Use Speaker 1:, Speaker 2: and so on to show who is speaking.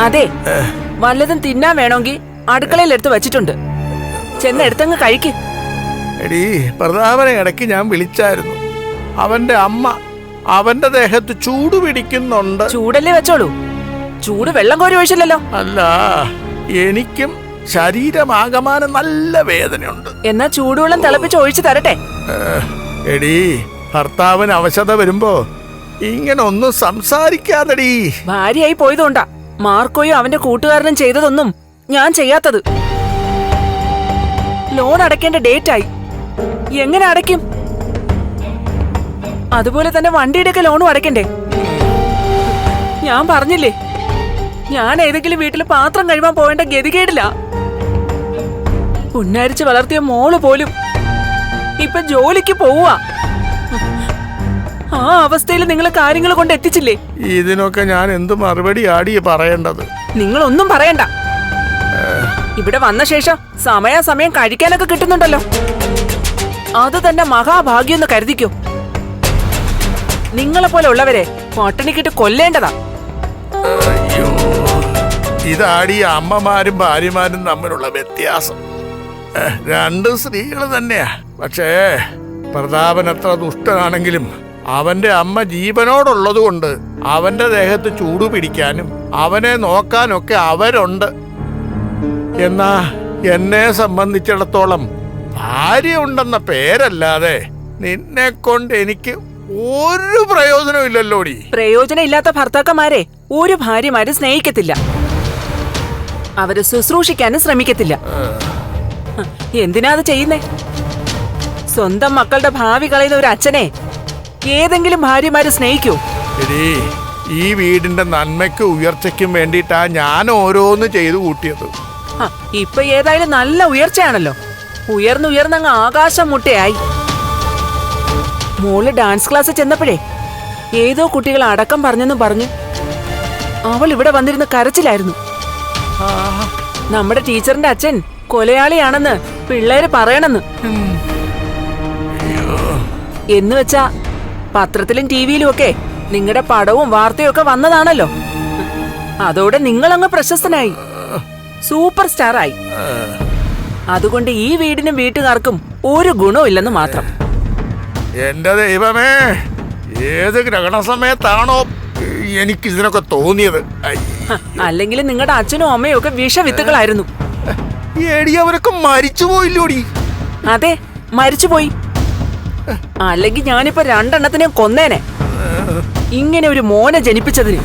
Speaker 1: അതെ, വല്ലതും തിന്നാൻ വേണമെങ്കിൽ അടുക്കളയിൽ എടുത്ത് വെച്ചിട്ടുണ്ട്. ചെന്ന് എടുത്തങ്ങ് കഴിക്ക്.
Speaker 2: എടീ, പ്രതാപനെ ഇടയ്ക്ക് ഞാൻ വിളിച്ചായിരുന്നു. അവന്റെ അമ്മ അവന്റെ ദേഹത്ത് ചൂട് പിടിക്കുന്നുണ്ട്.
Speaker 1: ചൂടല്ലേ വെച്ചോളൂ, ചൂട് വെള്ളം കോരി ഒഴിച്ചില്ലല്ലോ.
Speaker 2: അല്ല, എനിക്കും ശരീരമാകമാനം നല്ല വേദനയുണ്ട്.
Speaker 1: എന്നാ ചൂടുവെള്ളം തിളപ്പിച്ച് ഒഴിച്ചു തരട്ടെ?
Speaker 2: എടീ, ഭർത്താവിന് അവശത വരുമ്പോ ഇങ്ങനെ ഒന്നും സംസാരിക്കാതെടീ.
Speaker 1: ഭാര്യയായി പോയതുകൊണ്ടാ മാർക്കോയും അവന്റെ കൂട്ടുകാരനും ചെയ്തതൊന്നും ഞാൻ ചെയ്യാത്തത്. ലോൺ അടയ്ക്കേണ്ട ഡേറ്റ് ആയി. എങ്ങനെ അടയ്ക്കും? അതുപോലെ തന്നെ വണ്ടിയുടെയൊക്കെ ലോണും അടയ്ക്കണ്ടേ? ഞാൻ പറഞ്ഞില്ലേ, ഞാൻ ഏതെങ്കിലും വീട്ടിൽ പാത്രം കഴുകാൻ പോവേണ്ട ഗതികേടില്ല. ഉന്നരിച്ച് വളർത്തിയ മോള് പോലും ഇപ്പൊ ജോലിക്ക് പോവുക. ആ അവസ്ഥയിൽ നിങ്ങൾ കാര്യങ്ങൾ കൊണ്ട് എത്തിച്ചില്ലേ?
Speaker 2: ഇതിനൊക്കെ ഞാൻ എന്ത് മറുപടി ആടി പറയേണ്ടത്?
Speaker 1: നിങ്ങളൊന്നും പറയണ്ട. ഇവിടെ വന്ന ശേഷം സമയാസമയം കഴിക്കാനൊക്കെ കിട്ടുന്നുണ്ടല്ലോ, അത് തന്നെ മഹാഭാഗ്യം എന്ന് കരുതിക്കോ. നിങ്ങളെ പോലെ ഉള്ളവരെ പട്ടിണിക്കിട്ട് കൊല്ലേണ്ടതാ.
Speaker 2: അയ്യോ, ഇതാടി അമ്മമാരും ഭാര്യമാരും തമ്മിലുള്ള വ്യത്യാസം. രണ്ട് സ്ത്രീകൾ തന്നെയാ. പക്ഷേ പ്രതാപൻ എത്ര ദുഷ്ടനാണെങ്കിലും അവന്റെ അമ്മ ജീവനോടുള്ളത് കൊണ്ട് അവന്റെ ദേഹത്ത് ചൂട് പിടിക്കാനും അവനെ നോക്കാനൊക്കെ അവരുണ്ട്. എന്നാ എന്നെ സംബന്ധിച്ചിടത്തോളം ഭാര്യ ഉണ്ടെന്ന പേരല്ലാതെ നിന്നെ കൊണ്ട് എനിക്ക് ഒരു പ്രയോജനം ഇല്ലല്ലോടി.
Speaker 1: പ്രയോജനം ഇല്ലാത്ത ഭർത്താക്കന്മാരെ ഒരു ഭാര്യമാര് സ്നേഹിക്കത്തില്ല, അവര് ശുശ്രൂഷിക്കാനും ശ്രമിക്കത്തില്ല. എന്തിനാ അത് ചെയ്യുന്നേ? സ്വന്തം മക്കളുടെ ഭാവി കളയുന്ന ഒരു അച്ഛനെ ഏതെങ്കിലും ഭാര്യമാര് സ്നേഹിക്കൂ?
Speaker 2: എടീ, ഈ വീടിന്റെ നന്മയ്ക്കും ഉയർച്ചയ്ക്കും വേണ്ടിയിട്ടാ ഞാൻ ഓരോന്ന് ചെയ്തു കൂട്ടിയത്.
Speaker 1: ഇപ്പൊ ഏതായാലും നല്ല ഉയർച്ചയാണല്ലോ. ഉയർന്നുയർന്നങ്ങ് ആകാശം മുട്ടയായി. മോള് ഡാൻസ് ക്ലാസ് ചെന്നപ്പോഴേ ഏതോ കുട്ടികൾ അടക്കം പറഞ്ഞെന്ന് പറഞ്ഞ് അവൾ ഇവിടെ വന്നിരുന്ന് കരച്ചിലായിരുന്നു. നമ്മുടെ ടീച്ചറിന്റെ അച്ഛൻ കൊലയാളിയാണെന്ന് പിള്ളേര് പറയണെന്ന്. എന്ന് വെച്ചാ പത്രത്തിലും ടിവിയിലും ഒക്കെ നിങ്ങളുടെ പടവും വാർത്തയും ഒക്കെ വന്നതാണല്ലോ. അതോടെ നിങ്ങളങ്ങ് പ്രശസ്തനായി, സൂപ്പർ സ്റ്റാർ ആയി. അതുകൊണ്ട് ഈ വീടിനും വീട്ടുകാർക്കും ഒരു ഗുണവും ഇല്ലെന്ന് മാത്രം.
Speaker 2: എന്റെ ദൈവമേ, ഏത് ഗ്രഹണ സമയത്താണോ എനിക്ക് ഇതിനൊക്കെ തോന്നിയത്?
Speaker 1: അല്ലെങ്കിൽ നിങ്ങളുടെ അച്ഛനും അമ്മയും ഒക്കെ വിഷവിത്തുകളായിരുന്നു.
Speaker 2: എടി, അവരൊക്കെ മരിച്ചുപോയില്ലോടി.
Speaker 1: അതെ, മരിച്ചുപോയി. അല്ലെങ്കിൽ ഞാനിപ്പോ രണ്ടെണ്ണത്തിനെയും കൊന്നേനെ, ഇങ്ങനെ ഒരു മോനെ ജനിപ്പിച്ചതിന്.